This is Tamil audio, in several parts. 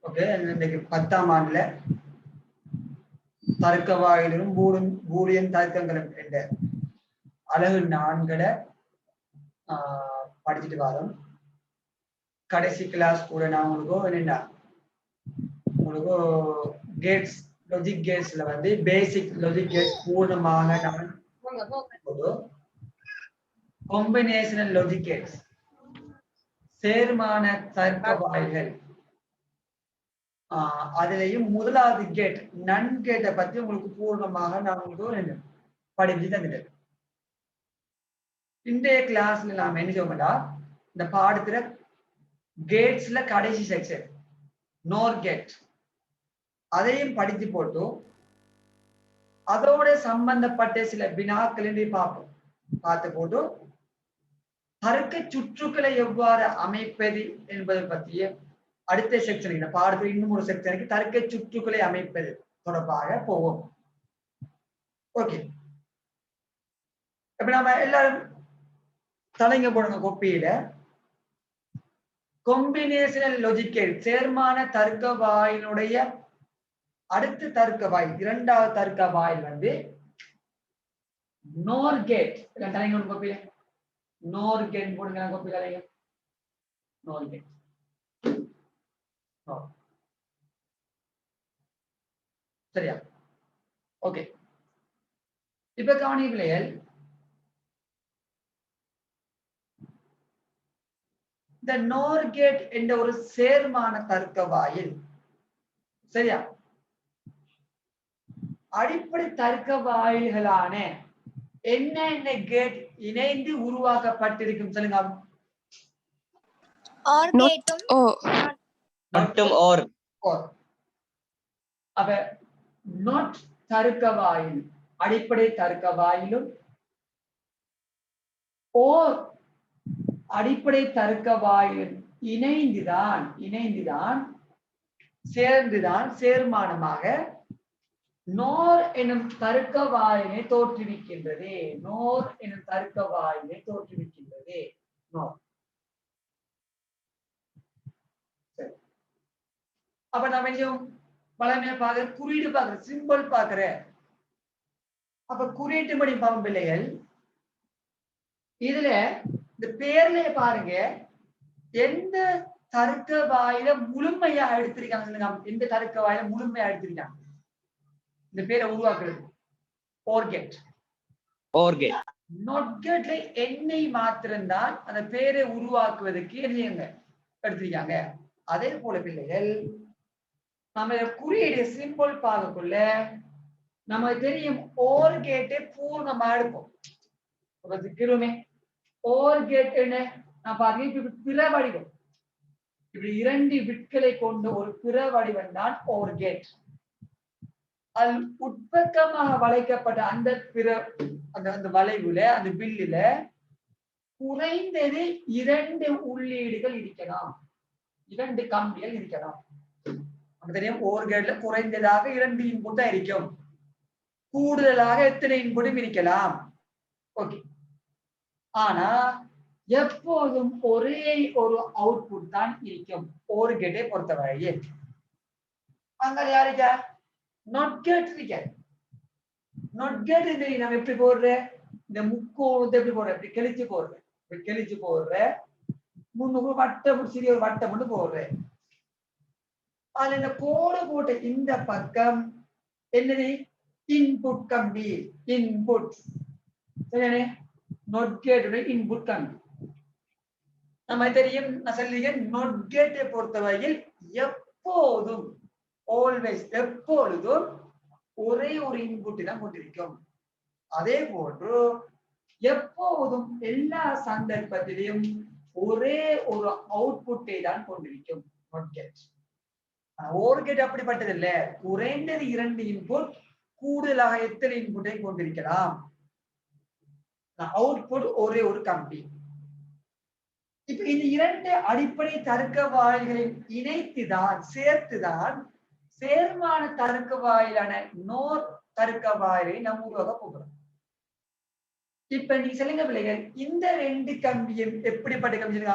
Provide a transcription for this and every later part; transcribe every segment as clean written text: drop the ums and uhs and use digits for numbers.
ஓகே, இன்னைக்கு 10ஆம் ஆண்டுல தர்க்க வாயிலும் பூலியன் தர்க்கங்களும் என்ற அழகு 4 படிச்சுட்டு வரோம். கடைசி கிளாஸ் கூட நான் உங்களுக்கு கேட்ஸ் லாஜிக் கேட்ஸ்ல வந்து பேசிக் லாஜிக் கேட்ஸ் பூர்ணமாக நான் காம்பினேஷனல் லாஜிக் கேட்ஸ் சேர்மான தர்க்க வாயில்கள் அதுலயும் முதலாவது கேட் நன் கேட்டை பத்தி உங்களுக்கு பூர்ணமாக நான் உங்களுக்கு படிச்சு தந்துட்டேன். இன்றைய கிளாஸ்ல நாம என்ன செய்வோம்டா, இந்த பாடத்துல கேட்ஸ்ல கடைசி செக்ஷன் நோர் கேட் அதையும் படித்து போட்டு அதோட சம்பந்தப்பட்ட சில வினாக்களை பார்த்து போட்டு தர்க்க சுற்றுக்களை எவ்வாறு அமைப்பது என்பதை பற்றிய அடுத்த செக்ஷன், இந்த பாடத்தில் இன்னும் ஒரு செக்ஷனுக்கு தர்க்க சுற்றுக்களை அமைப்பது தொடர்பாக போவோம். ஓகே, இப்ப நம்ம எல்லாரும் தலைங்க போடுங்க கோப்பியில காம்பினேஷனல் லாஜிக்கல் சேர்மான தர்க்க வாயினுடைய அடுத்த தர்க்க வாயில், இரண்டாவது தர்க்க வாயில் வந்து நோர் கேட். தலைங்க கோப்பியில நோர் கேட் போடுங்க கோப்பி தலைங்க. நோர் கேட் சரியா? ஓகே, இப்ப கவனிப்பிள்ளைகள், இந்த நோர் கேட் என்ற ஒரு சேர்மான தர்க்க வாயில் சரியா அடிப்படை தர்க்க வாயில்களான என்ன கேட் இணைந்து உருவாக்கப்பட்டிருக்கும் சொல்லுங்க. அப்ப நாட் தர்க்க வாயில் அடிப்படை தர்க்க வாயிலும் ஓர் அடிப்படை தர்க்க வாயில் இணைந்துதான் சேர்ந்துதான் சேர்மானமாக நோர் எனும் தர்க்க வாயிலை தோற்றுவிக்கின்றது. நோர் எனும் தர்க்க வாயிலை தோற்றுவிக்கின்றது. நோர். அப்ப நம்ம கொஞ்சம் பழமையா பார்க்கிற குறியீடு பார்க்கிற சிம்பிள் பார்க்கிற அப்ப குறியீட்டு படி பாவம் பிள்ளைகள், இதுல இந்த பேர்லயே பாருங்க எந்த தர்க்க வாயில முழுமையா எடுத்திருக்காங்க. எந்த தர்க்க வாயில முழுமையா எடுத்திருக்காங்க இந்த பேரை உருவாக்குறது? ஓர்கேட். நோட்கேட்ல எண்ணெய் மாத்திரம்தான் அந்த பேரை உருவாக்குவதற்கு என்ன எடுத்திருக்காங்க. அதே போல பிள்ளைகள் நம்ம குறியீடு சிம்பிள் பார்க்கக்குள்ள நமக்கு தெரியும் ஓர்கேட்டை பூர்ணமா எடுப்போம். ஓர்கேட் என்ன நான் பாருங்க பிற வடிவம், இப்படி 2 விட்களை கொண்டு ஒரு பிற வடிவம் தான் ஓர்கேட். அது உட்பக்கமாக வளைக்கப்பட்ட அந்த பிற அந்த வளைவுல அந்த பில்லுல குறைந்தது 2 உள்ளீடுகள் இருக்கலாம், 2 கம்பிகள் இருக்கலாம். தெரியும் ஓர்கேட்ல குறைந்ததாக 2 இன்புட் தான் இருக்கும், கூடுதலாக எத்தனை இன்புட்டும் இருக்கலாம். ஓகே, ஆனா எப்போதும் ஒரே ஒரு அவுட்புட் தான் இருக்கும் ஓர்கேட்டை பொறுத்தவரையே. அங்க யாருக்கா நொட்கேட் இருக்க நொட்கேட் நம்ம எப்படி போடுற, இந்த முக்கோணத்தை எப்படி போடுற, இப்படி கிழிச்சு போடுற முன்னுக்கு வட்டம் சிறிய ஒரு வட்டம் மட்டும் போடுறேன். அதுல இந்த கோடு போட்ட இந்த பக்கம் என்னது இன்புட் கம்பி, இன்புட் சரியானே நொட்கேட்டுடைய இன்புட் கம்பி. நம்ம தெரியும் நான் சொல்லிய நொட்கேட்டை பொறுத்தவரையில் எப்போதும் ஆல்வேஸ் எப்பொழுதும் ஒரே ஒரு இன்புட் தான் கொண்டிருக்கும். அதே போன்று எப்போதும் எல்லா சந்தர்ப்பத்திலும் ஒரே ஒரு அவுட்புட்டை தான் கொண்டிருக்கும் நொட்கேட். ஓர்கேட் அப்படிப்பட்டது இல்ல, குறைந்தது 2 இன்புட், கூடுதலாக எத்தனை இன்புட்டை கொண்டிருக்கலாம். அவுட்புட் ஒரே ஒரு கம்பி. இப்ப இந்த 2 அடிப்படை தர்க்க வாயில்களை இணைத்துதான் சேர்த்துதான் சேர்மான தர்க்க வாயிலான நோர் தர்க்க வாயிலை நம்ம உருவாக்க போகிறோம். இப்ப நீ சொல்லுங்க பிள்ளைகள், இந்த 2 கம்பியும் எப்படிப்பட்ட கம்பி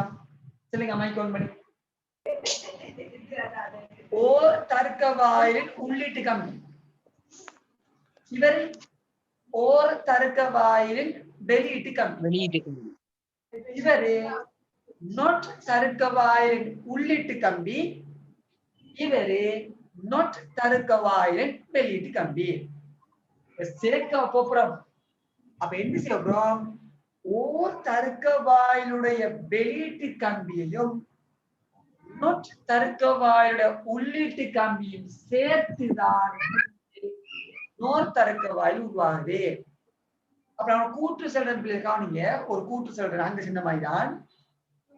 சொல்லுங்க, மைக் ஆன் பண்ணி ஓர் தர்க்க வாயிலின் உள்ளீட்டு கம்பி. இவர் ஓர் தர்க்க வாயிலின் வெளியீட்டு கம்பி. இவரு நொட் தர்க்க வாயிலின் உள்ளீட்டு கம்பி. இவரு நொட் தர்க்க வாயிலின் வெளியீட்டு கம்பி. சேர்க்க போறோம். அப்ப என்ன செய்யறோம்? ஓர் தர்க்க வாயிலுடைய வெளியீட்டு கம்பியையும் நொட் தர்க்க வாயிலுடைய உள்ளீட்டு கம்பியும் சேர்த்துதான் நோர் தர்க்க வாயில் உருவாகுது. அப்புறம் கூற்று சொல்ற காணிங்க, ஒரு கூற்று சொல்றேன் அங்க சின்ன மாதிரிதான்.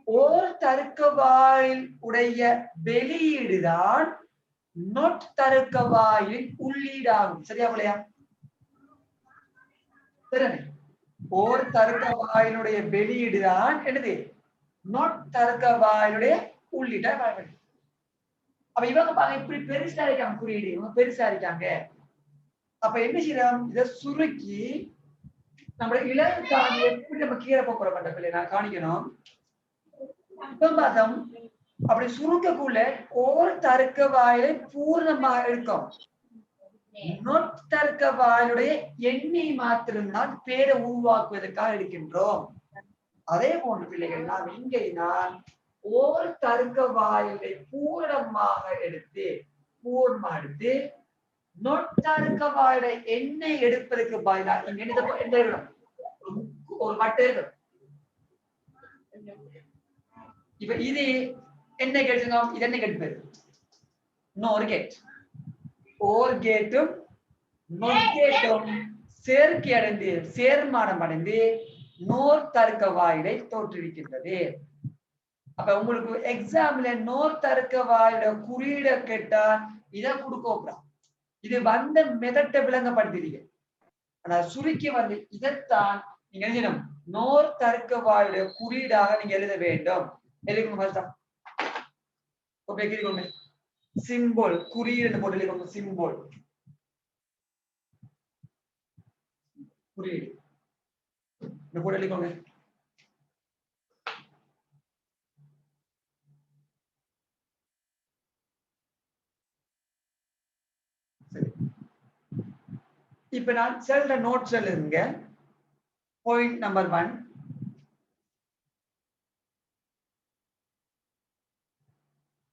ஓர் தர்க்க வாயில் உடைய வெளியீடுதான் நொட் தர்க்க வாயில் உள்ளீடாகும். சரியா இல்லையா? ஓர் தர்க்க வாயினுடைய வெளியீடுதான் என்னது? நொட் தர்க்க வாயினுடைய உள்ளீடா. அப்ப இவங்க பாருங்க இப்படி பெருசா இருக்காங்க, குறியீடு இவங்க பெருசா இருக்காங்க. அப்ப என்ன செய்யறோம்? இதை சுருக்கி நம்ம இலக்காணி எப்படி நம்ம கீழே போற பண்ற நான் காணிக்கணும். இப்ப பார்த்தோம் அப்படி சுருக்கக்குள்ள ஓர் தர்க்க வாயிலை பூர்ணமாக இருக்கும். நொட் தர்க்க வாயிலுடைய எண்ணெய் மாத்திரம்தான் பேரை உருவாக்குவதற்காக இருக்கின்றோம். அதே போன்ற பிள்ளைகள் நாம் இங்கே நான் ஓர் தர்க்க வாயிலை பூரணமாக எடுத்து நொட் தர்க்க வாயிலை எண்ணெய் எடுப்பதற்கு பதிலாக இங்க என்ன ஒரு மட்டை இருக்கும். இப்ப இது என்ன கேட்டுங்க? இது என்ன கேட்டு நோர் கேட். ஓர் கேட்டும் நொட் கேட்டும் சேர்க்கை அடைந்து சேர்மானம் அடைந்து நோர் தர்க்க வாயிலை தோற்றுவிக்கின்றது. அப்ப உங்களுக்கு எக்ஸாம்ல நோர் தர்க்க வாயில குறியீட கேட்டா இதை கொடுக்கலாம். இது வந்த மெதட்டை விளங்கப்படுத்துறீங்க. ஆனா சுருக்கி வந்து இதைத்தான் நீங்க எழுதணும். நோர் தர்க்க வாயில குறியீடாக நீங்க எழுத வேண்டும். எழுதிக்கணும். சிம்போல் குறியீடு போட்டு எழுதிக்கணும். சிம்போல் குறியீடு போட்டு எழுதிக்கோங்க. இப்ப நான் செல்ற நோட் சொல்லுங்க. பாயிண்ட் நம்பர் 1,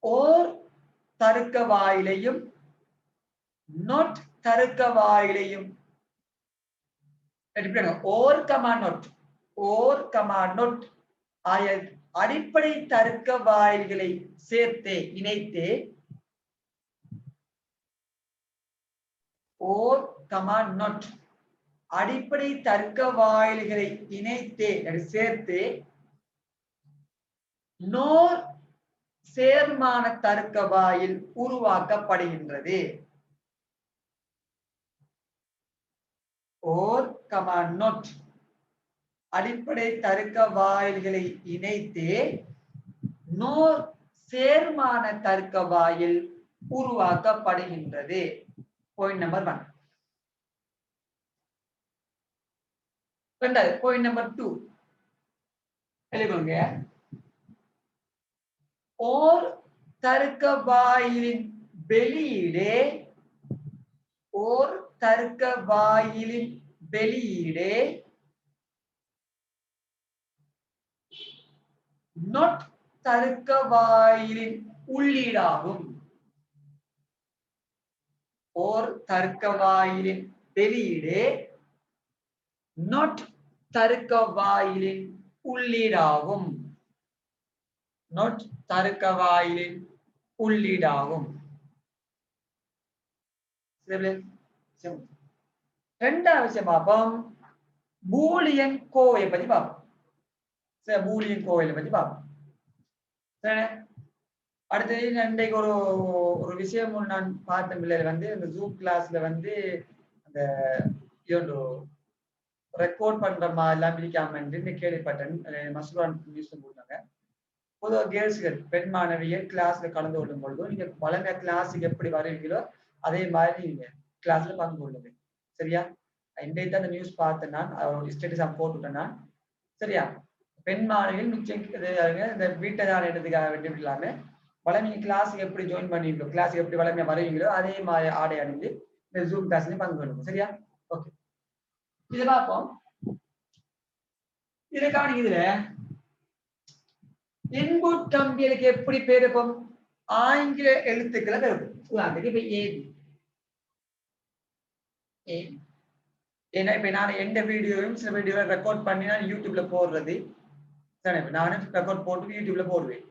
ஓர் தர்க்க வாயிலையும் நொட் தர்க்க வாயிலையும் ஓர் கமா நொட் ஆகிய அடிப்படை தர்க்க வாயில்களை சேர்த்து இணைத்து ஓர் கமா நொட் அடிப்படை தர்க்க வாயில்களை இணைத்து சேர்த்து நோர் சேர்மான தர்க்க வாயில் உருவாக்கப்படுகின்றது. ஓர் கமா நொட் அடிப்படை தர்க்க வாயில்களை இணைத்து நோர் சேர்மான தர்க்க வாயில் உருவாக்கப்படுகின்றது. Point number 1. ரெண்டாவது பாயிண்ட் நம்பர் 2 எழுதுங்க. ஓர் தர்க்க வாயிலின் வெளியீடு நொட் தர்க்க வாயிலின் உள்ளீடாகும். ஓர் தர்க்க வாயிலின் வெளியீடு நொட் தர்க்க வாயிலின் உள்ளீடாகும். நொட் தர்க்க வாயிலின் உள்ளீடாகும். ரெண்டாவது விஷயம் பார்ப்போம். பூலியன் கோவையை பத்தி பார்ப்போம். பூலியன் கோவையை பத்தி பார்ப்போம். அடுத்தது இன்றைக்கு ஒரு விஷயம் நான் பார்த்த பிள்ளைகள் வந்து இந்த ஜூம் கிளாஸ்ல வந்து அந்த ரெக்கார்ட் பண்ற மாதிரி எல்லாம் பிரிக்காம கேள்விப்பட்டேன். மசூரான் நியூஸ் போட்டாங்க. பொதுவாக கேர்ள்ஸ்கள் பெண் மாணவியர் கிளாஸ்ல கலந்து கொள்ளும் பொழுதும் நீங்க வழங்க கிளாஸுக்கு எப்படி வருவீங்களோ அதே மாதிரி நீங்க கிளாஸ்ல பங்கு கொள்ளுங்க. சரியா? இன்றைக்கு தான் அந்த நியூஸ் பார்த்தேன். நான் ஸ்டேட்டஸ் போட்டுட்டேன் நான். சரியா? பெண் மாணவிகள் மிச்சம் இந்த வீட்டை தான் எடுத்துக்காக வேண்டிய இல்லாம வளமையை கிளாஸுக்கு எப்படி ஜாயின் பண்ணிருக்கோம், கிளாஸுக்கு எப்படி வளமையா வருவீங்களோ அதே மாதிரி ஆடை அணிந்து இந்த ஜூம் கிளாஸ்ல பங்கு கொள்ளுங்க. சரியா? ஓகே, இதை பார்ப்போம். இதை கவனிங்க. இதுல இன்புட் கம்பிகளுக்கு எப்படி பேர் இருக்கும்? ஆங்கில எழுத்துக்களை இருக்கும். உதாரணத்துக்கு இப்ப ஏபி. ஏன்னா இப்ப நான் எந்த வீடியோவும் சில வீடியோ ரெக்கார்ட் பண்ணி நான் யூடியூப்ல போடுறது. நானும் ரெக்கார்ட் போட்டு யூடியூப்ல போடுவேன்.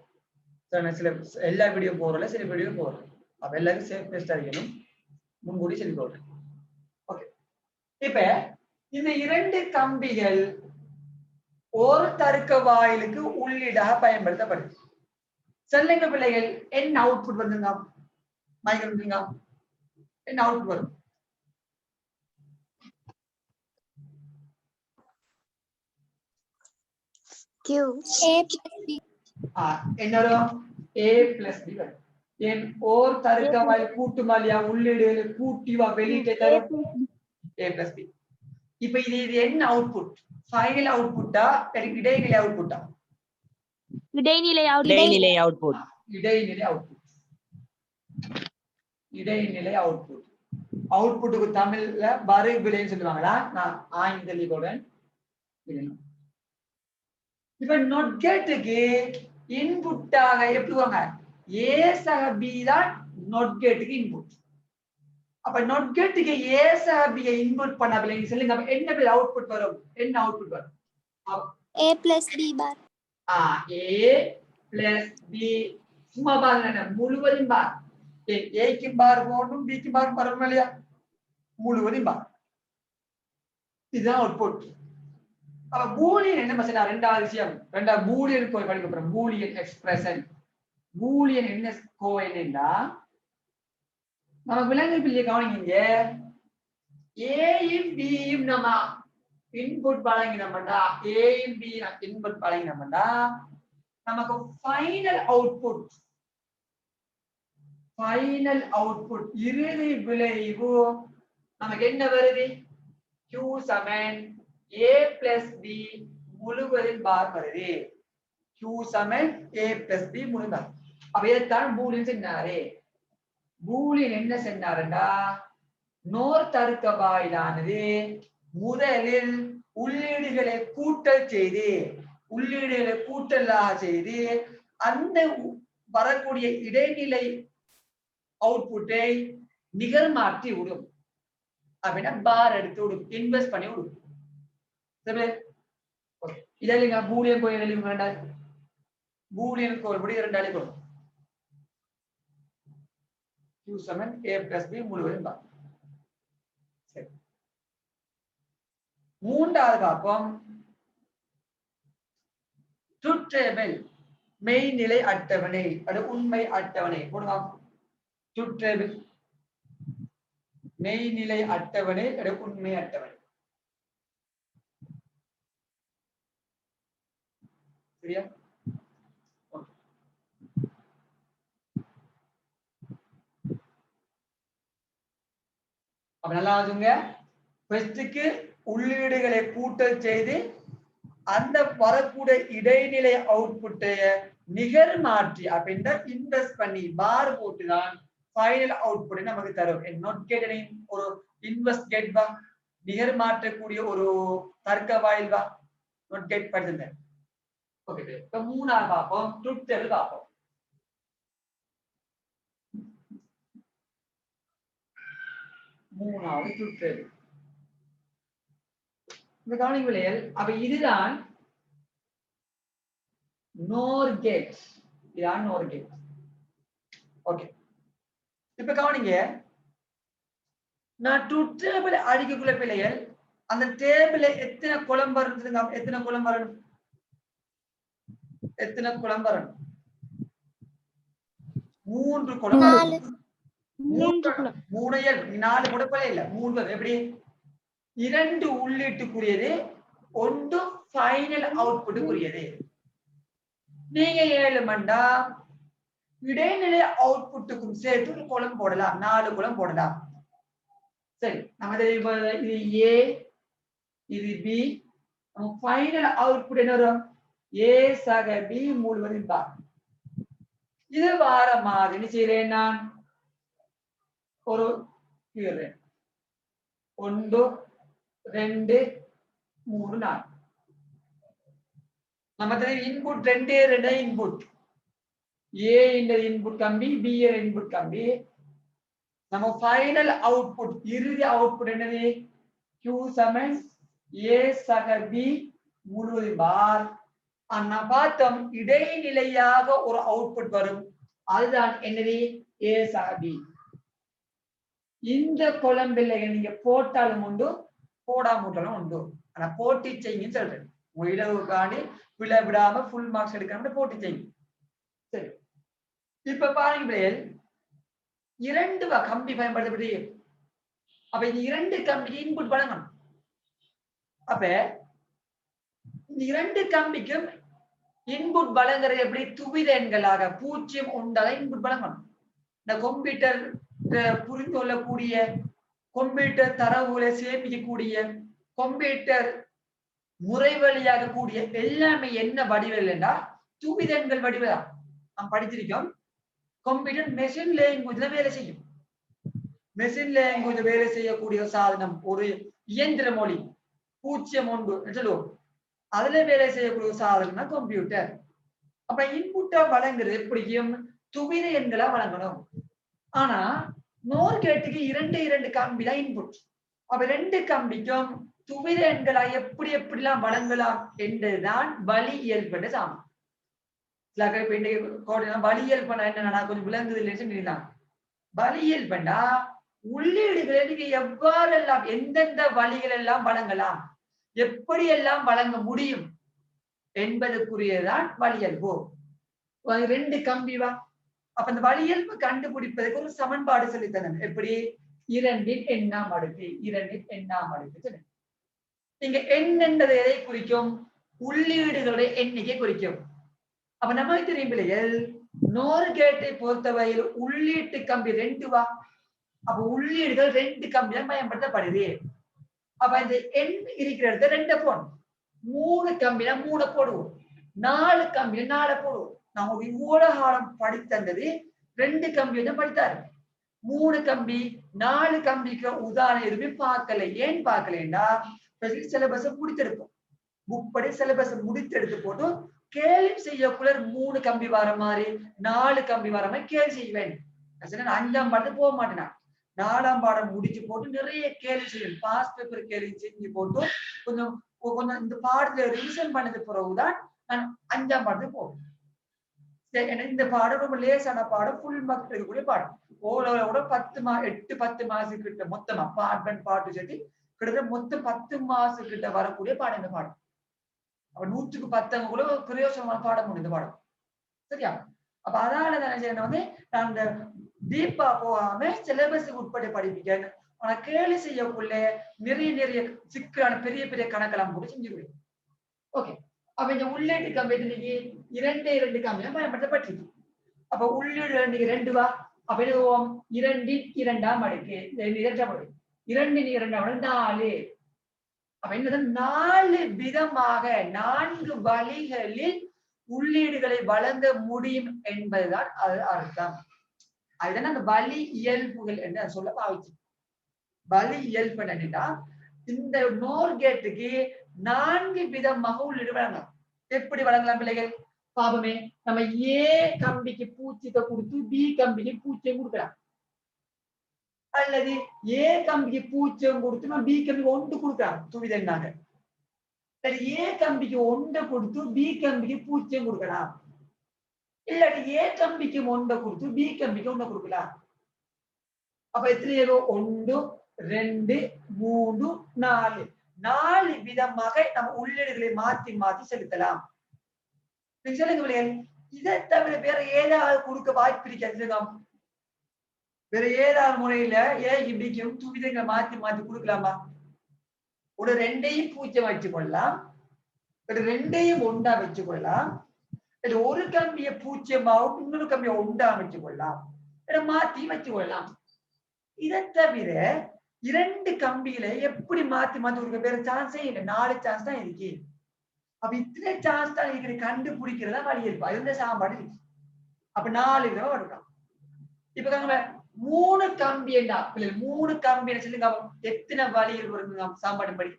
சில எல்லா வீடியோ போடுறல, சில வீடியோ போடுறேன். அப்ப எல்லாரும் சேஃப் பெஸ்டா இருக்கணும், முன்கூடி சொல்லி போடுறேன். ஓகே, இப்ப இந்த இரண்டு கம்பிகள் ஒரு தருக்க வாயிலுக்கு உள்ளீடாக பயன்படுத்தப்படுது. சொல்லுங்க பிள்ளைகள், என்ன அவுட்புட் வந்துங்க? மைக்ரோங்க என்ன அவுட்புட் வரும்? Q. A plus B. என்ன வரும்? A plus B வரும். என் ஓர் தருக்க வாயில் கூட்டு மாலியா உள்ளீடுகளை கூட்டி வா வெளியிட்டே தரும் A plus B. இப்ப இது என்ன அவுட்புட்? ஃபைனல் அவுட்புட்டா இடைநிலை அவுட்புட்டா? இடைநிலை அவுட்புட். இடைநிலை அவுட்புட். அவுட்புட்டுக்கு தமிழ்ல வரு விலைன்னு சொல்லுவாங்களா? நான் ஆங்கிலத்துடன் இப்ப நொட் கேட்டுக்கு இன்புட்டாக எப்படி வாங்க? A சக B தான் நொட் கேட்டுக்கு இன்புட். அப்ப நொட் கேட்டுக்கு A சக B இன்புட் பண்ண பிள்ளைங்க சொல்லுங்க, என்ன பிள்ளை அவுட்புட் வரும்? என்ன அவுட்புட் வரும்? A plus B bar. A plus B சும்மா பாருங்க, முழுவதும் பார். ஏக்கு பார் போடும், பிக்கு பார் வரும் இல்லையா? முழுவதும் பார். இதுதான் அவுட்புட். அப்ப பூலியன் என்ன பசங்க? ரெண்டாவது விஷயம், பூலியன் போய் படிக்க போறோம். Boolean expression. பூலியன் என்ன கோஎன்னா நம்ம விலங்கு பிள்ளைய கவனிங்க. ஏயும் பியும் நம்ம இன்புட் வழங்கினோம்னா, ஏயும் பி இன்புட் வழங்கினோம்னா நமக்கு ஃபைனல் அவுட்புட் இறுதி விளைவு நமக்கு என்ன வருது? Q Saman A plus B முழுவதும் பார் வருது. Q Saman A plus B முழுவதும். அப்ப இதைத்தான் பூலியன் சொன்னாரு. பூலியன் என்ன சொன்னாருண்டா, நோர் தருக்க வாயிலானது முதலில் உள்ளீடுகளை கூட்டல் செய்து, உள்ளீடுகளை கூட்டலாக செய்து அந்த வரக்கூடிய இடைநிலை அவுட்புட்டை நிகர் மாற்றி விடும். அப்படின்னா பார் எடுத்து விடும், இன்வெஸ்ட் பண்ணி விடும். இதெல்லைங்க பூலியன் கோயில் எழுதி வேண்டாம். பூலியன் கோயில் படி இரண்டு அழைக்கணும். Q Saman A plus B முழுவதும் பார். சரி, மூன்றாவது பார்ப்போம். ட்ரூத் டேபிள் மெய்நிலை அட்டவணை, அது உண்மை அட்டவணை போடுங்க. ட்ரூத் டேபிள் மெய்நிலை அட்டவணை, அது உண்மை அட்டவணை. சரியா? அப்ப நல்லா ஆகுங்க. ஃபர்ஸ்ட்க்கு உள்ளீடுகளை கூட்டல் செய்து அந்த வரக்கூடிய இடைநிலை அவுட்புட்டை நிகர் மாற்றி அப்படின்னா இன்வெஸ்ட் பண்ணி பார் போட்டுதான் ஃபைனல் அவுட்புட் நமக்கு தரும். நாட் கெட் ஒரு இன்வெஸ்ட் கெட் வா, நிகர் மாற்றக்கூடிய ஒரு தர்க்க வாயில் வா, நாட் கெட் படுத்துங்க. ஓகே, இப்ப மூணாவது பார்ப்போம். ட்ரூத் டேபிள் பார்ப்போம். மூணாவது ட்ரூத் டேபிள். இந்த கவனிக்க விலையில் அப்ப இதுதான் நோர் கேட். இதான் நோர் கேட். ஓகே, இப்ப கவனிங்க, நான் ட்ரூத் டேபிள் அடிக்கக்குள்ள பிள்ளைகள் அந்த டேபிள்ல எத்தனை குளம் வருதுங்க? எத்தனை குளம் வரணும்? எத்தனை குளம் வரணும்? 3 குளம். 4 கொடுப்பதே இல்ல, 3 எப்படி? 2 உள்ளீட்டுக்குரியது, 1 ஃபைனல் அவுட்புட்டுக்குரியது. நீங்க 7 மண்டா இடைநிலை அவுட்புட்டுக்கும் சேர்த்து ஒரு குளம் போடலாம், 4 குளம் போடலாம். சரி, நம்ம இது A, இது B, ஃபைனல் அவுட்புட் என்ன வரும்? A சக B முழுவதும் பார். இது வார மாதிரி என்ன செய்யறேன் நான் ஒரு 1 2 3 4 நம்ம இன்புட் 2 இன்புட் A இந்த இன்புட் கம்பி B இன்புட் கம்பி நம்ம ஃபைனல் அவுட்புட் இறுதி அவுட்புட் என்னது Q சமன் A சக B முழுவதும் பார் அண்ணா பார்த்தோம் இடைநிலையாக ஒரு அவுட்புட் வரும் அதுதான் என்னது A சக B இந்த கொலம்பில் நீங்க போட்டாலும் உண்டு போடாமட்டாலும் உண்டு ஆனா போட்டி செய்யுங்கன்னு சொல்றேன் உங்க இலவுக்காண்டி விழ விடாம ஃபுல் மார்க்ஸ் எடுக்கணும் போட்டி செய்யுங்க சரி இப்ப பாருங்க பிள்ளைகள் 2 கம்பி பயன்படுத்தப்பட்டு அப்ப இந்த 2 கம்பிக்கு இன்புட் வழங்கணும் அப்ப இந்த 2 கம்பிக்கும் இன்புட் வழங்குறது எப்படி துவித எண்களாக 0 1 இன்புட் வழங்கணும் இந்த கம்ப்யூட்டர் புரிந்து கொள்ளக்கூடிய கம்ப்யூட்டர் தரவுகளை சேமிக்கக்கூடிய கம்ப்யூட்டர் முறை வழியாக கூடிய எல்லாமே என்ன வடிவில்லைன்னா துவித எண்கள் வடிவதான் நாம் படிச்சிருக்கோம் கம்ப்யூட்டர் மெஷின் லேங்குவேஜ்ல வேலை செய்யும் மெஷின் லேங்குவேஜ் வேலை செய்யக்கூடிய சாதனம் ஒரு இயந்திர மொழி 0 1 சொல்லுவோம் அதுல வேலை செய்யக்கூடிய சாதனம் கம்ப்யூட்டர் அப்ப இன்புட்டா வழங்குறது எப்படியும் துவித எண்களா வழங்கணும் ஆனா நோர் கேட்டுக்கு 2 கம்பி தான் இன்புட் அப்ப 2 கம்பிக்கும் துவித எண்களா எப்படிலாம் வழங்கலாம் என்றுதான் வழி இயல்பு சாமம் வழியல் பண்ண என்ன கொஞ்சம் விளங்குது இல்லைன்னு வழியல் பண்ணா உள்ளீடுகளை நீங்க எவ்வாறெல்லாம் எந்தெந்த வழிகள் எல்லாம் வழங்கலாம் எப்படி எல்லாம் வழங்க முடியும் என்பதற்குரியதான் வழியல்பு 2 கம்பி வா அப்ப அந்த வழியல்பு கண்டுபிடிப்பதற்கு ஒரு சமன்பாடு சொல்லித்தரேன் எப்படி 2 எண்ணாம் அடுக்கு 2 எண்ணாம் அடுக்கு இங்க எண் என்பது எதை குறிக்கும் உள்ளீடுகளுடைய எண்ணிக்கை குறிக்கும் அப்ப நமக்கு தெரியும் பிள்ளைகள் நோர் கேட்டை பொறுத்தவரையில் உள்ளீட்டு கம்பி 2 வா அப்ப உள்ளீடுகள் 2 கம்பி தான் பயன்படுத்தப்படுது அப்ப இந்த எண் இருக்கிற இடத்துல 2 போன் 3 கம்பினா 3 போடுவோம் 4 கம்பினா 4 போடுவோம் நம்ம இவ்வளவு காலம் படித்தது 2 கம்பி தான் படித்தாரு 3 கம்பி 4 கம்பிக்கு உதாரணம் எதுவுமே பார்க்கல ஏன் பார்க்கலன்னா சிலபஸ் முடித்தெடுப்போம் முப்படி சிலபஸ் முடித்தெடுத்து போட்டு கேள்வி செய்யக்குள்ள 3 கம்பி வர மாதிரி 4 கம்பி வர மாதிரி கேள்வி செய்வேன் 5ஆம் பாடத்துக்கு போக மாட்டேனா 4ஆம் பாடம் முடிச்சு போட்டு நிறைய கேள்வி செய்வேன் பாஸ் பேப்பர் கேள்வி செஞ்சு போட்டு கொஞ்சம் இந்த பாடத்துல ரிவிஷன் பண்ணது பிறகுதான் நான் 5ஆம் பாடத்துக்கு போவேன் இந்த பாடம் ரொம்ப லேசான பாடம் ஃபுல் மார்க் இருக்கக்கூடிய பாடம் ஓரளவோட 8-10 மாசம் கிட்ட மொத்தமா பாட்டு சேர்த்து கிட்டத்தட்ட மொத்தம் 10 மாசம் கிட்ட வரக்கூடிய பாடம் இந்த பாடம் அப்ப 100க்கு 10 கூட பிரயோசனமான பாடம் இந்த பாடம் சரியா அப்ப அதனால நான் இந்த டீப்பா போகாம சிலபஸுக்கு உட்பட்டு படிப்பிக்கேன் ஆனா கேள்வி செய்யக்குள்ள நிறைய சிக்கலான பெரிய கணக்கெல்லாம் கூட செஞ்சுருவேன் ஓகே அப்ப இந்த உள்ளீட்டு கம்பி 2 கம்பி பயன்படுத்தப்பட்டிருக்கு அப்ப உள்ளீடு 2 வா அப்ப எழுதுவோம் 2 2ஆம் அடுக்கு 2 4 அப்ப என்னதான் 4 விதமாக 4 வழிகளில் உள்ளீடுகளை வழங்க முடியும் என்பதுதான் அது அர்த்தம் அதுதான் அந்த வழி இயல்புகள் என்று சொல்ல பாவிச்சு வழி இயல்பு என்னன்னா இந்த நோர் கேட்டுக்கு 4 விதமாக உள்ளீடு வழங்கலாம் எப்படி வழங்கலாம் பிள்ளைகள் பாபமே நம்ம ஏ கம்பிக்கு பூச்சித்தை கொடுத்து பி கம்பிக்கு பூச்சியம் கொடுக்கலாம் அல்லது ஏ கம்பிக்கு பூச்சியம் கொடுத்து நம்ம பி கம்பிக்கு 1 கொடுக்கலாம் துவிதன்னாங்க சரி ஏ கம்பிக்கு 1 கொடுத்து பி கம்பிக்கு பூச்சியம் கொடுக்கலாம் இல்லாட்டி ஏ கம்பிக்கு 1 கொடுத்து பி கம்பிக்கு 1 கொடுக்கலாம் அப்ப எத்தனை 1 2 3 4 விதமாக நம்ம உள்ளீடுகளை மாத்தி செலுத்தலாம் சொல்லுங்க இதை தவிர வேற ஏதாவது கொடுக்க வாய்ப்பு இருக்காது வேற ஏதாவது முறையில ஏ பிக்கும் துவிதங்களை மாத்தி கொடுக்கலாமா ஒரு 2ஐயும் பூச்சியம் வச்சுக் கொள்ளலாம் 2ஐயும் 1ஆ வச்சுக் கொள்ளலாம் ஒரு கம்பிய பூச்சியமாவும் இன்னொரு கம்பிய 1ஆ வச்சுக் கொள்ளலாம் மாத்தி வச்சுக் கொள்ளலாம் இதை தவிர 2 கம்பியில எப்படி மாத்தி கொடுக்க வேற சான்ஸே இல்லை 4 சான்ஸ் தான் இருக்கு அப்ப இத்தனை சான்ஸ் தான் இருக்கிற கண்டுபிடிக்கிறதா வழி இருப்பா இருந்த சாப்பாடு இருக்கு அப்ப 4 தடவை வரும். இப்ப நம்ம 3 கம்பி என்ன 3 கம்பி என்ன சொல்லுங்க எத்தனை வழிகள் வருங்க சாம்பாடு படி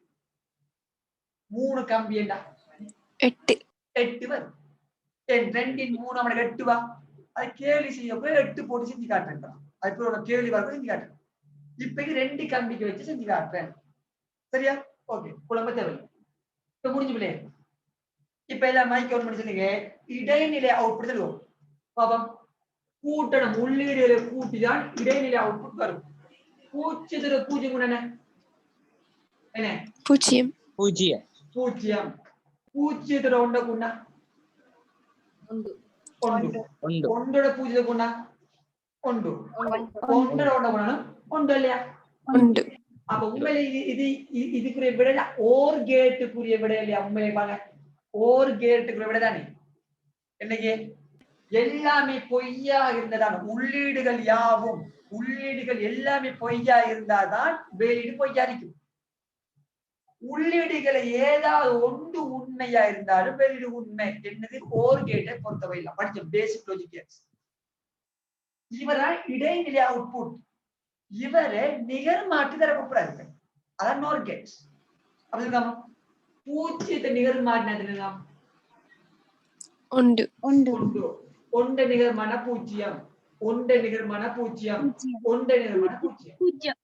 3 கம்பி என்ன 8 வரும் 2 இன் 3 நம்மளுக்கு 8 வா அது கேள்வி செய்ய போய் 8 போட்டு செஞ்சு காட்டுறேன் அதுக்கு ஒரு கேள்வி வரும் செஞ்சு காட்டுறேன் இப்ப 2 கம்பிக்கு வச்சு செஞ்சு காட்டுறேன் சரியா ஓகே குழம்ப தேவை இப்ப முடிஞ்சு பிள்ளை இப்ப எல்லாம் மைக் ஆன் பண்ணி சொல்லுங்க இடைநிலை அவுட்புட் சொல்லுவோம் பாப்போம் கூட்டணும் உள்ளீடுகளை கூட்டிதான் இடைநிலை அவுட்புட் வரும் பூஜ்ஜியத்துல பூஜ்ஜியம் என்ன என்ன பூஜ்ஜியம் பூஜ்ஜியம் பூஜ்ஜியம் பூஜ்ஜியத்துல ஒண்ட குண்ணா ஒன்றோட பூஜ்ஜியத்தை குண்ணா ஒன்றோட ஒண்ட குண்ணா ஒன்று இல்லையா அப்ப உண்மையில இதுக்குரிய விட ஓர் கேட்டுக்குரிய விட இல்லையா உண்மையிலே பாருங்க ஓர் கேட்டுக்குரிய விட தானே என்னைக்கு எல்லாமே பொய்யா இருந்ததான் உள்ளீடுகள் யாவும் உள்ளீடுகள் எல்லாமே பொய்யா இருந்தாதான் வெளியீடு பொய்யா இருக்கும் உள்ளீடுகளை ஏதாவது ஒன்று உண்மையா இருந்தாலும் வெளியீடு உண்மை என்னது ஓர் கேட்டை பொறுத்தவரையில் படிச்ச பேசிக் லாஜிக் இவரால் இடைநிலை அவுட்புட் இவரை நிகர் மாற்றி தரக்கூடாது அதான் நோர் கேட்ஸ் அப்படி இருக்காம பூஜ்ஜியத்தை நிகர் மாற்றினது ஒன்று நிகர்மான பூஜ்ஜியம் ஒன்று நிகர்மான பூஜ்ஜியம் ஒன்று நிகர்மான பூஜ்ஜியம்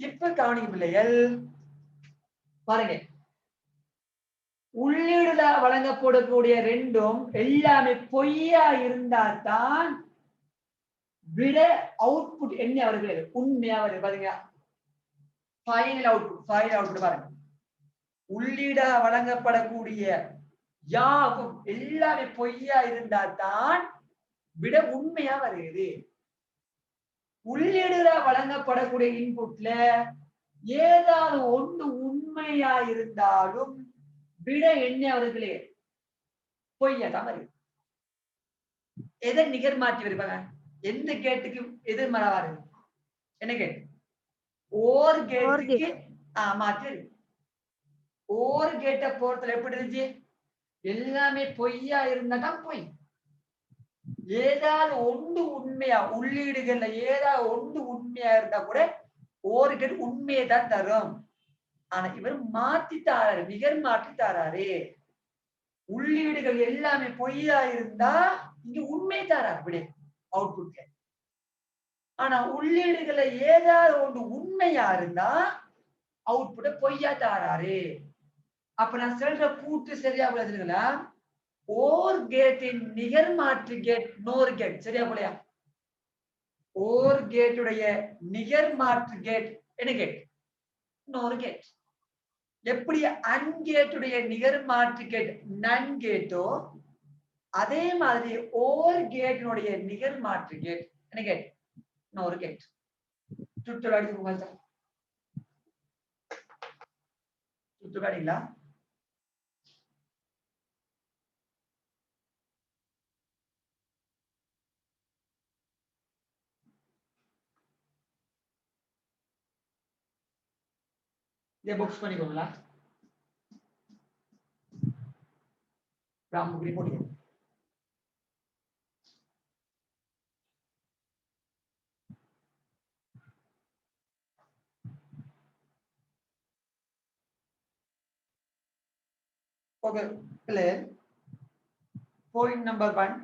இப்ப கவனிக்க பிள்ளைகள் பாருங்க உள்ளீடுல வழங்கப்படக்கூடிய ரெண்டும் எல்லாமே பொய்யா இருந்தால்தான் விட அவுட்புட் என்ன வருது உண்மையா வருது பாருங்க ஃபைனல் அவுட்புட் பாருங்க உள்ளீடா வழங்கப்படக்கூடிய யாவும் எல்லாமே பொய்யா இருந்தால்தான் விட உண்மையா வருகிறது உள்ளீடுல வழங்கப்படக்கூடிய இன்புட்ல ஏதாவது ஒன்று உண்மையா இருந்தாலும் விட என்ன வருது பொய்யா தான் வருது எதை நிகர் மாற்றி வருவாங்க எந்த கேட்டுக்கு எதிர்மறை வருது என்ன கேட்டு ஓர் கேட்டுக்கு மாற்றி வருது ஓர் கேட்டை பொறுத்தல எப்படி இருந்துச்சு எல்லாமே பொய்யா இருந்தாதான் பொய் ஏதாவது ஒன்று உண்மையா உள்ளீடுகள்ல ஏதாவது ஒன்று உண்மையா இருந்தா கூட ஒரு கேட்டு உண்மையை தான் தரும் ஆனா இவர் மாற்றி தாராரு நிகர் மாற்றி தாராரு உள்ளீடுகள் எல்லாமே பொய்யா இருந்தா இங்க உண்மை தாராரு இப்படி அவுட்புட் ஆனா உள்ளீடுகளை ஏதாவது ஒன்று உண்மையா இருந்தா அவுட்புட்ட பொய்யா தாராரு அப்ப நான் சொல்ற கூட்டு சரியா போலீங்களா ஓர் கேட்டின் நிகர் மாற்று கேட் நோர் கேட் சரியா போலையா ஓர் கேட்டுடைய நிகர் மாற்று கேட் என்ன கேட் நோர் கேட் எப்படி அன்கேட்டுடைய நிகர் மாற்று கேட் நன் கேட்டோ அதே மாதிரி ஓர் கேட்டினுடைய நிகர் மாற்று கேட் என்ன கேட் நோர் கேட் சுற்றுலாடி சுற்றுலாடிங்களா இதை புக்ஸ் பண்ணிக்கோங்களா ராம்புக்குடி போட்டுக்கோங்க ஓகே clear point number 1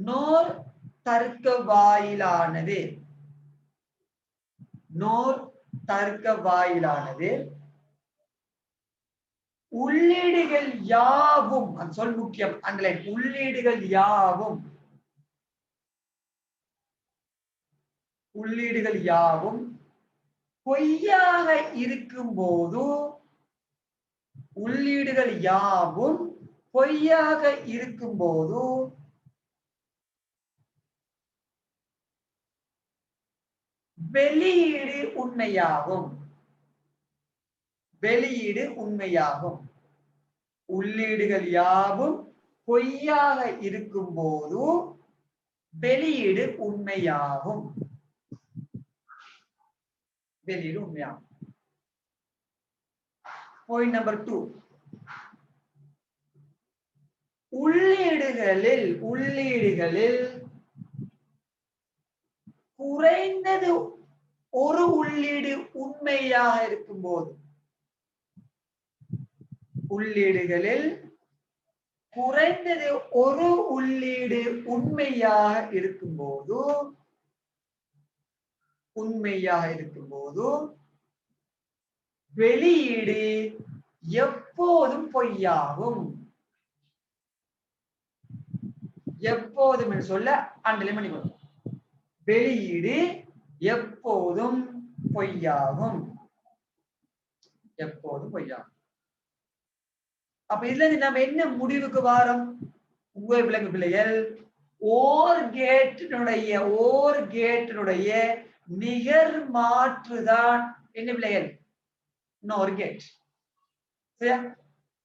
நோர் தர்க்க வாயிலானது நோர் தர்க்க வாயிலானது உள்ளீடுகள் யாவும் அந்த சொல் முக்கியம் அண்டர்லைன் உள்ளீடுகள் யாவும் பொய்யாக இருக்கும்போது உள்ளீடுகள் யாவும் பொய்யாக இருக்கும்போது வெளியீடு உண்மையாகும் உள்ளீடுகள் யாவும் பொய்யாக இருக்கும்போது வெளியீடு உண்மையாகும் பாயிண்ட் நம்பர் 2 உள்ளீடுகளில் குறைந்தது ஒரு உள்ளீடு உண்மையாக இருக்கும்போது உள்ளீடுகளில் குறைந்தது ஒரு உள்ளீடு உண்மையாக இருக்கும்போது வெளியீடு எப்போதும் பொய்யாகும். எப்போதும் என்று சொல்ல அண்டர்லைன் பண்ணிக்கணும். வெளியீடு எப்போதும் பொய்யாகும். அப்ப இதுல இருந்து நம்ம என்ன முடிவுக்கு வாரோம்? உங்க விலங்கு பிள்ளைகள் ஓர் கேட்டினுடைய நிகர் மாற்றுதான் என்ன பிள்ளைகள்? NOR gate. சரியா?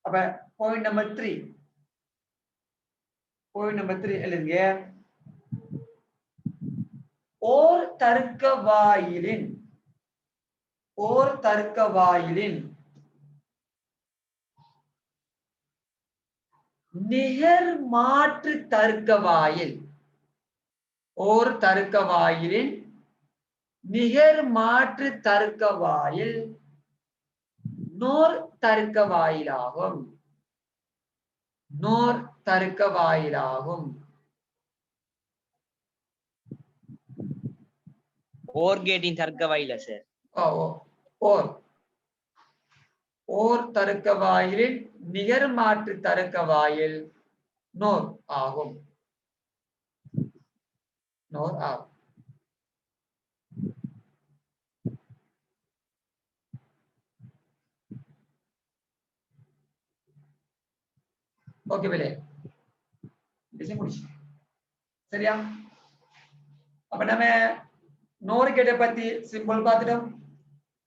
அப்ப பாயிண்ட் நம்பர் 3 எழுதுங்க. ஓர் தர்க்க வாயிலின் நிகர் மாற்று தர்க்க வாயில். ஓர் தர்க்க வாயிலின் நிகர் மாற்று தர்க்க வாயில் NOR தர்க்க வாயிலாகும். ஓர் கேட்டின் தர்க்க வாயிலா சார்? ஓர் தர்க்க வாயிலின் நிகர் மாற்று தர்க்க வாயில் NOR ஆகும். ஓகே பிள்ளை, சரியா? அப்ப நம்ம NOR கேட்டை பத்தி சிம்பிள் பார்த்துட்டோம்,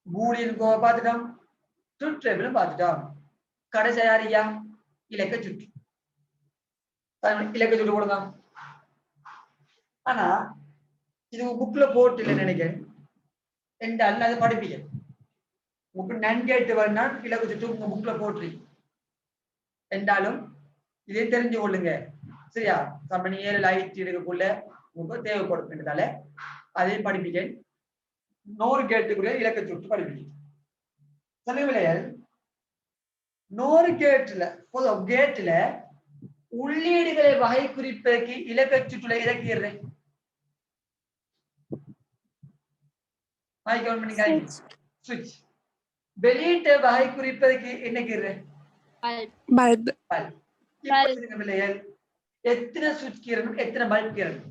பூலியன் பார்த்துட்டோம், ட்ரூத் டேபிளும் பார்த்துட்டோம். கடைசி யாரியா? இலக்க சுற்று. இலக்க சுற்று கொடுங்க. ஆனா இது புக்ல போட்டு நினைக்கிறேன் என்றால் அதை படிப்பீங்க. உங்களுக்கு நன்கேட்டு வேணா இலக்க சுற்று உங்க புக்ல போட்டு என்றாலும் இதை தெரிஞ்சு கொள்ளுங்க. சரியா? கம்பெனி லைட் எடுக்கக்குள்ள உங்களுக்கு தேவைப்படுறதால அதையும் படிப்பீங்க. NOR கேட்டுக்குள்ள இலக்க சுற்று படிப்பீங்க. சொல்லுங்களே, NOR கேட்ல உள்ளீடுகளை வகை குறிப்பதற்கு இலக்க சுற்றுல இலக்கிறேன். சுவிட்ச். வெளியீட்டை வகை குறிப்பதற்கு என்ன கீறேன்? பல்ப். பிள்ளைகள் எத்தனை சுவிட்ச் கீரணும், எத்தனை பல்ப் கீரணும்?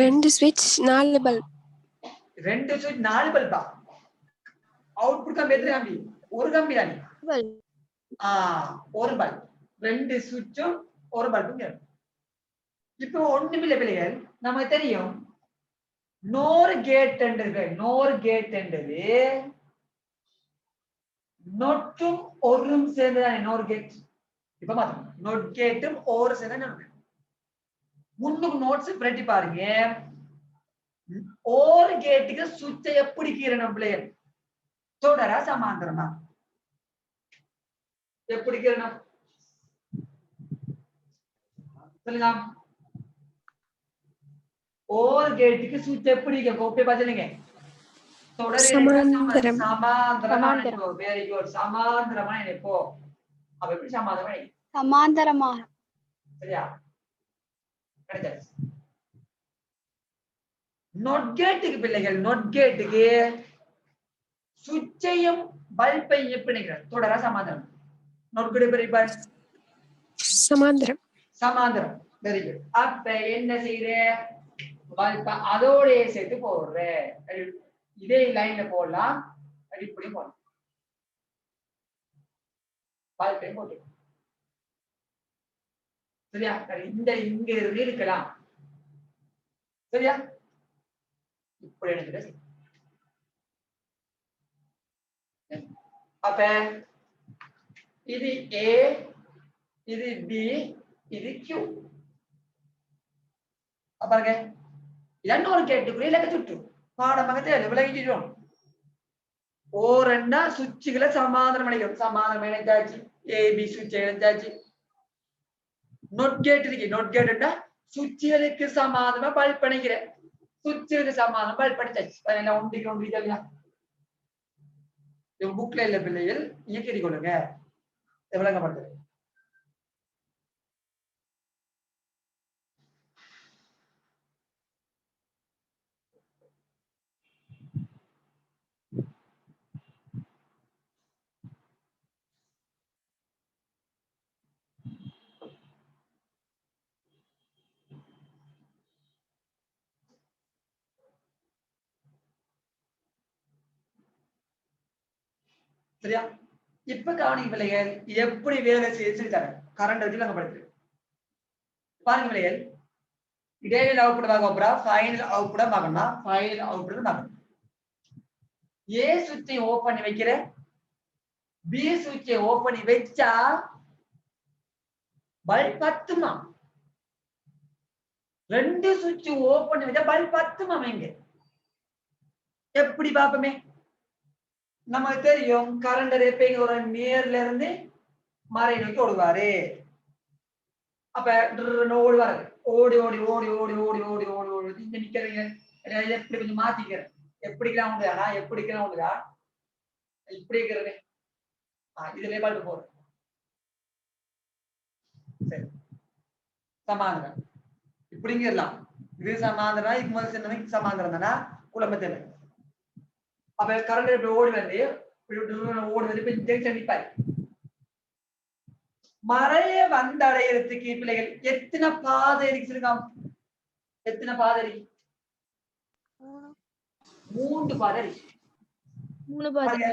ரெண்டு சுவிட்ச் 4 பல்ப். 2 சுவிட்ச் 4 பல்பா? அவுட்புட் கம்பி எத்தனை கம்பி? ஒரு கம்பி தானே? ஒரு பல்ப். 2 சுவிட்சும் ஒரு பல்பும் கீரணும். இப்போ ஒண்ணுமில்லை பிள்ளைகள், நமக்கு தெரியும் NOR கேட் என்றது நொட்டும் ஒரும் சேர்ந்ததானே NOR கேட். இப்ப பாருங்க, நொட் கேட்டும் ஒரு சேர்ந்த முன்னுக்கு நோட்ஸ் பிரட்டி பாருங்க. ஒரு கேட்டுக்கு சுவிட்சை எப்படி கீறணும் பிள்ளைகள்? தொடரா சமாந்தரமா? எப்படி கீறணும் சொல்லுங்க. ஒரு கேட்டுக்கு சுவிட்ச் எப்படி கோப்பை பாத்துங்க. சமாந்தரமா வெரி குட். சமாந்தரமா நினைப்போ. அப்ப எப்படி சமாந்தரமா? சரியா? கிடைச்சாச்சு. நொட் கேட்டுக்கு பிள்ளைகள், நொட் கேட்டுக்கு சுவிட்சையும் பல்பை எப்படி நினைக்கிறார்? தொடரா சமாந்தரம்? நொட் கேட் பெரிய சமாந்தரம். Very good. அப்ப என்ன செய்யற? பல்ப அதோட சேர்த்து போடுற. இதே லைன்ல போடலாம், இப்படி போடலாம். பல்பை போட்டு சரியா? இங்க இருக்கலாம். சரியா? இப்படி எடுத்துட்டு அப்ப இது A, இது B, இது Q. பாருங்க, இன்னொரு கேட்டுக்குள்ள இலக்க சுற்று பாடமாக தேவை விளங்கிட்டோம். ஓரண்டா சுவிட்சுகளை சமாதானம் அடைக்கும். சமாதானம் இணைச்சாச்சு. ஏபி சுவிட்ச் இணைச்சாச்சு. நொட் கேட் இருக்கு. நொட் கேட்டுட்டா சுவிட்சுகளுக்கு சமாதானமா பல்ப் பண்ணிக்கிறேன். சுவிட்சுகளுக்கு சமாதானம் பல்ப் பண்ணிச்சாச்சு. அதெல்லாம் ஒன்றிக்கு ஒன்று இல்லையா? புக்ல இல்ல பிள்ளைகள் இயக்கி கொள்ளுங்க. விளங்கப்படுத்துறேன். சரியா? இப்ப கவனிங்க பிள்ளைகள் எப்படி வேலை செய்ய தரேன். கரண்ட் வச்சு நாங்க படுத்து பாருங்க பிள்ளைகள். இடையில அவுட்புட் பார்க்க ஃபைனல் அவுட்புட் பார்க்கணும். ஃபைனல் அவுட்புட் பார்க்கணும். ஏ சுவிட்சை ஓபன் பண்ணி வைக்கிறேன். பி சுவிட்சை ஓபன் பண்ணி வச்சா பல்ப் பத்துமா? ரெண்டு சுவிட்ச் ஓபன் பண்ணி வச்சா பல்ப் பத்துமா? எங்க எப்படி பாப்போமே? நமக்கு தெரியும் கரண்ட் எப்பயும் ஒரு நேர்ல இருந்து மறை நோக்கி ஓடுவாரு. அப்ப ஓடுவாரு. ஓடி ஓடி ஓடி ஓடி ஓடி ஓடி ஓடி ஓடி இங்க நிக்கிறீங்க. எப்படி கொஞ்சம் மாத்திக்கிறேன். எப்படிக்கலாம் உண்டு ஆனா எப்படிக்கலாம் உண்டுதா இப்படி இருக்கிறது. இதுல பாட்டு போறேன். சரி சமாந்திரம் இப்படிங்கிறலாம். இது சமாந்திரம். இதுக்கு முதல் சின்ன சமாந்திரம் தானா குழம்பத்தில். அப்ப கரண்ட் இப்படி ஓடி வந்து ஓடி வந்து இப்ப ஜங்ஷன் நிப்பாரு. மறைய வந்தடையறதுக்கு பிள்ளைகள் எத்தனை பாதை இருக்காம்? எத்தனை பாதை இருக்கு? 3 பாதை இருக்கு. 3 பாதை.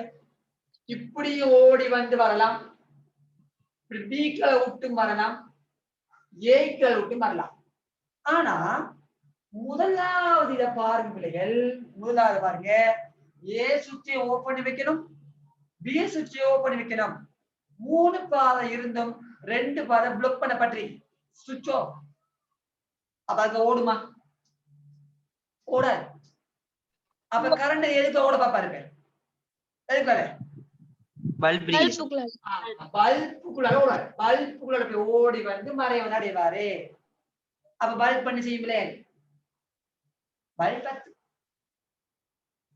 இப்படி ஓடி வந்து வரலாம். இப்படி பீக்களை விட்டு வரலாம். ஏக்களை விட்டு வரலாம். ஆனா முதலாவது இதை பாருங்க பிள்ளைகள். முதலாவது பாருங்க. ஏ சுவிட்சை ஓபன் பண்ணி வைக்கணும். பி சுவிட்சை ஓபன் பண்ணி வைக்கணும். 3 பாதை இருந்தும் 2 பாதை பிளாக் பண்ணப்பட்டு சுவிட்ச் ஆஃப். அப்ப அங்க ஓடுமா? ஓடாது. அப்ப கரண்ட் எதுக்கு ஓட பாப்பாருங்க? எதுக்கு? பல்புக்குள்ள ஓடாது. பல்புக்குள்ள போய் ஓடி வந்து மறைவன் அடைவாரு. அப்ப பல்ப் பண்ணி செய்யுங்களே பல்ப் 10.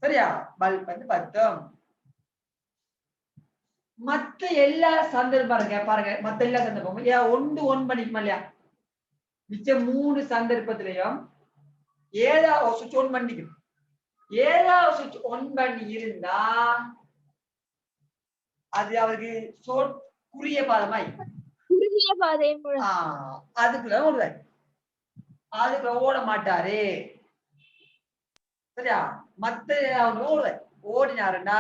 சரியா? பல்ப் வந்து 10. மத்த எல்லா சந்தர்ப்பம் பாருங்க. மத்த எல்லா சந்தர்ப்பமும் ஒன்று ஒன் பண்ணிக்குமா இல்லையா? மிச்சம் 3 சந்தர்ப்பத்திலையும் ஏதாவது சுவிட்ச் ஒன் பண்ணிக்கணும். ஏதாவது சுவிட்ச் ஒன் பண்ணி இருந்தா அது அவருக்கு குறுகிய பாதமாய் அதுக்குள்ள ஓடுவார். அதுக்குள்ள ஓட மாட்டாரு. சரியா? மத்த ஓடுவார். ஓடினாருன்னா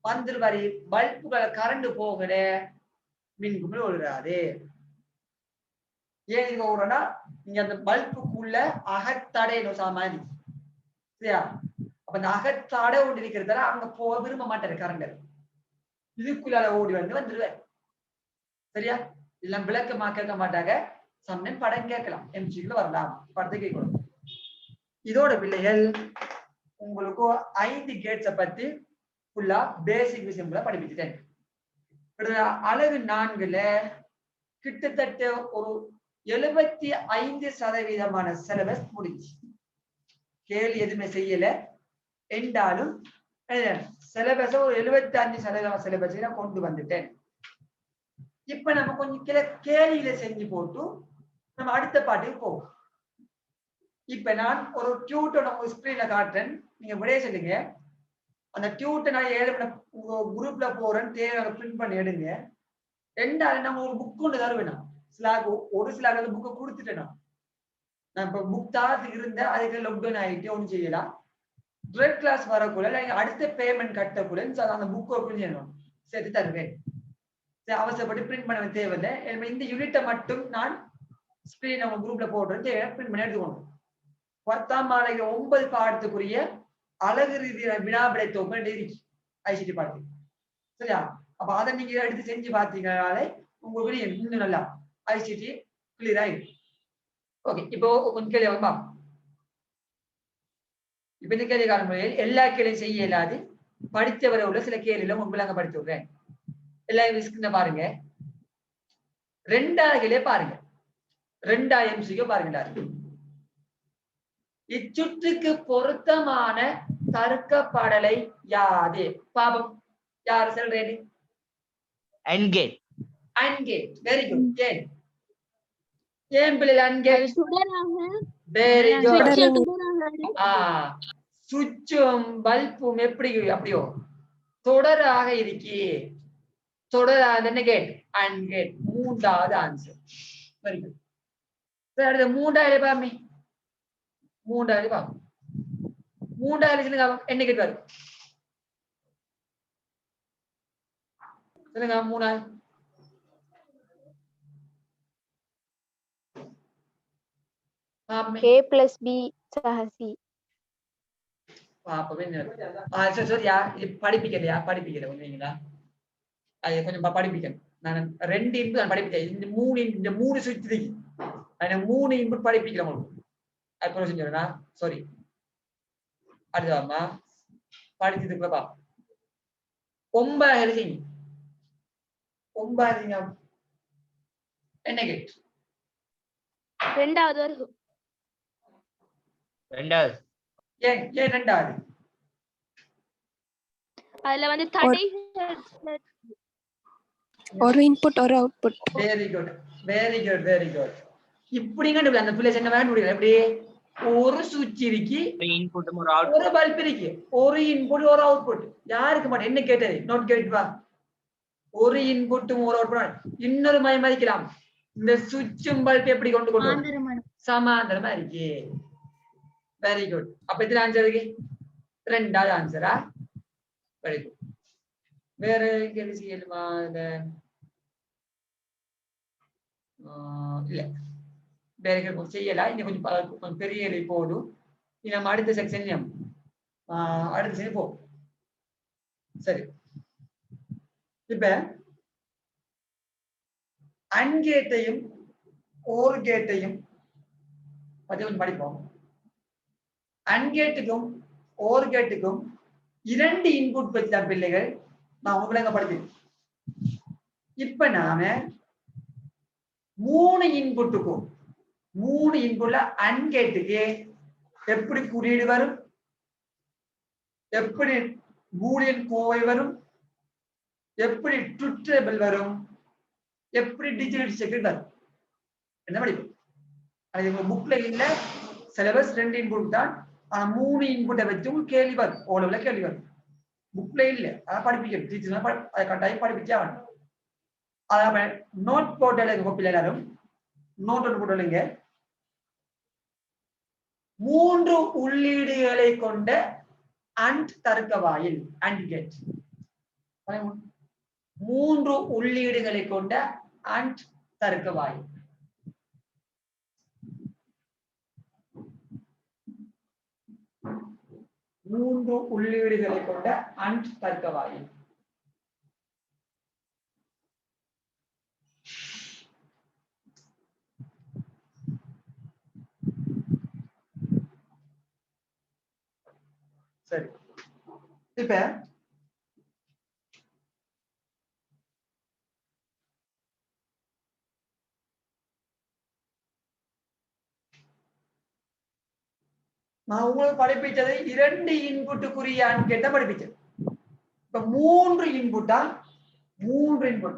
வந்துருவாரு. பல்புகளை கரண்ட் போகல மின்குமிழ் ஓடுறாரு. ஏன் இது ஓடுறா? நீங்க அந்த பல்புக்குள்ள அகத்தடை சாமான். சரியா? அப்ப அந்த அகத்தடை ஓடி இருக்கிறதால அங்க போக விரும்ப மாட்டாரு கரண்ட். இதுக்குள்ள ஓடி வந்து வந்துருவார். சரியா? எல்லாம் விளக்கமா கேட்க மாட்டாங்க. சமயம் படம் கேட்கலாம். எம்ஜிக்குள்ள வரலாம். படத்தை கேட்கணும். இதோட பிள்ளைகள் உங்களுக்கு 5 கேட்ஸை பத்தி ஃபுல்லா பேசிக் விஷயங்களை படிப்பிச்சுட்டேன். அழகு 4ல கிட்டத்தட்ட ஒரு 75% சிலபஸ் முடிஞ்சு. கேள்வி எதுவுமே செய்யல என்றாலும் சிலபஸ ஒரு 75% சிலபஸ் கொண்டு வந்துட்டேன். இப்ப நம்ம கொஞ்சம் கேள்வியில செஞ்சு போட்டு நம்ம அடுத்த பாட்டுக்கு போவோம். இப்ப நான் ஒரு டியூட்டை நம்ம ஸ்கிரீன்ல காட்டுறேன். நீங்க விடைய சொல்லுங்க. அந்த டியூட்டை நான் உங்க குரூப்ல போறேன்னு தேவை பிரிண்ட் பண்ணி எடுங்க. ரெண்டாவது நம்ம ஒரு புக் ஒன்று தருவேணும். ஒரு சில புக்கை கொடுத்துட்டேன். நான் இப்ப புக் தாரத்துக்கு இருந்த அதுக்கு லாக்டவுன் ஆகிட்டு ஒன்றும் செய்யலாம். ட்ரெட் கிளாஸ் வரக்குள்ள அடுத்த பேமெண்ட் கட்டக்குள்ள அந்த புக் ஓப்பன் செய்யணும். சேர்த்து தருவேன். அவசரப்பட்டு பிரிண்ட் பண்ண தேவையில்லை. இந்த யூனிட்டை மட்டும் நான் ஸ்கிரீன் நம்ம குரூப்ல போடுறது பிரிண்ட் பண்ணி எடுத்துக்கணும். 10ஆம் மாலைக்கு 9 பாடத்துக்குரிய அழகு ரீதியான வினாவிடை தொகுப்பு ஐசிடி பாடத்து. சரியா? அப்ப அதை நீங்க எடுத்து செஞ்சு பார்த்தீங்கனாலே உங்களுக்கு இன்னும் நல்லா ஐசிடி கிளியர் ஆயிடும். ஓகே, இப்போ கொஞ்சம் கேள்வி வா. இப்ப இந்த கேள்வி காணும் எல்லா கேள்வியும் செய்ய இயலாது. படித்தவரை உள்ள சில கேள்வியில முன்பு படித்து விடுறேன். எல்லாம் பாருங்க. 2 பாருங்க. 2 MCQ பாருங்க. இச்சுற்றுக்கு பொருத்தமான தர்க்க பாடலை யாது? பாபம். யார் சொல்றேன்? AND gate. AND gate. Very good. ஏன் பிள்ளை AND gate? Very good. சுவிட்சும் பல்பும் எப்படி அப்படியோ தொடராக இருக்கே. தொடராக என்ன கேட்? AND gate. 3வது ஆன்சர். Very good. அடுத்து 3வது பாமி. 3வது பாப்போம். 3வது சொல்லுங்க என்ன கேட் வரும்? சொல்லுங்க 3வது. A plus B சக C. பாப்போம் என்ன. சரியா படிப்பிக்கலையா? படிப்பிக்கல ஒண்ணுங்களா? அது கொஞ்சம் படிப்பிக்கணும். நான் 2 இன்புட் நான் படிப்பிச்சேன். இந்த 3 சுவிட்ச் இருக்கு. நான் 3 இன்புட் படிப்பிக்கிறேன் உங்களுக்கு. அப்புறம் செஞ்சோம்னா சாரி. அடுத்தமா படிச்சதுக்குள்ள பா. 9 எழுதிங்க. 9 என்ன கேட்? 2வது வரும். 2வது. ஏன் 2வது? அதுல வந்து தடை ஒரு இன்புட் ஒரு output. Very good very good very good. இப்படிங்க அந்த பிள்ளை என்ன வேணும் முடியல. எப்படி ஒரு சுவிட்ச் இருக்கு, ஒரு இன்புட்டும் ஒரு அவுட்புட், ஒரு பல்ப் இருக்கு, ஒரு இன்புட் ஒரு அவுட்புட். யாருக்கு மாட்டேன் என்ன கேட்டது? நோட் கேட் வா. ஒரு இன்புட்டும் ஒரு அவுட்புட். இன்னொரு மதிக்கலாம். இந்த சுவிட்சும் பல்ப் எப்படி கொண்டு சமாந்தரமா இருக்கு. Very good. அப்ப எத்தனை ஆன்சர் இருக்கு? 2வது ஆன்சரா? Very good. வேற கேள்வி செய்யணுமா? இல்ல வேற கேள்வி செய்யலாம். இன்னும் கொஞ்சம் பெரிய போதும். நம்ம அடுத்த செக்ஷன் அடுத்த செக்ஷன் போ. சரி, இப்ப AND கேட்டையும் OR கேட்டையும் பத்தி கொஞ்சம் படிப்போம். AND கேட்டுக்கும் OR கேட்டுக்கும் 2 இன்புட் வச்ச பிள்ளைகள் நான் உங்களுக்கு படிப்பேன். இப்ப நாம 3 இன்புட்டுக்கும் 3 இன்புட்ல AND கேட்டுக்கு எப்படி குறியீடு வரும்? எப்படி பூலியன் கோவை வரும்? எப்படி ட்ரூத் டேபிள் வரும்? எப்படி டிஜிட்டல் செக்ரெட் வரும்? என்ன படிப்பு? அது உங்க புக்ல இல்ல. சிலபஸ் 2 இன்புட் தான். ஆனா 3 இன்புட்டை வச்சு கேள்வி வரும். ஓலவுல கேள்வி வரும். புக்ல இல்ல. அதான் படிப்பிக்கணும். டீச்சர்ஸ் அதை கட்டாயம் படிப்பிச்சே ஆகணும். அதான் நோட் போட்டல கோப்பில் எல்லாரும் நோட் ஒன்று போட்டுங்க. 3 உள்ளீடுகளை கொண்ட AND தர்க்க வாயில். AND gate. 3 உள்ளீடுகளை கொண்ட AND தர்க்க வாயில். மூன்று உள்ளீடுகளை கொண்ட AND தர்க்க வாயில். சரி, இப்ப நான் உங்களுக்கு படிப்பிச்சது 2 இன்புட்டுக்குரிய AND கேட்ட படிப்பிச்சது. இப்ப 3 இன்புட்டா 3 இன்புட்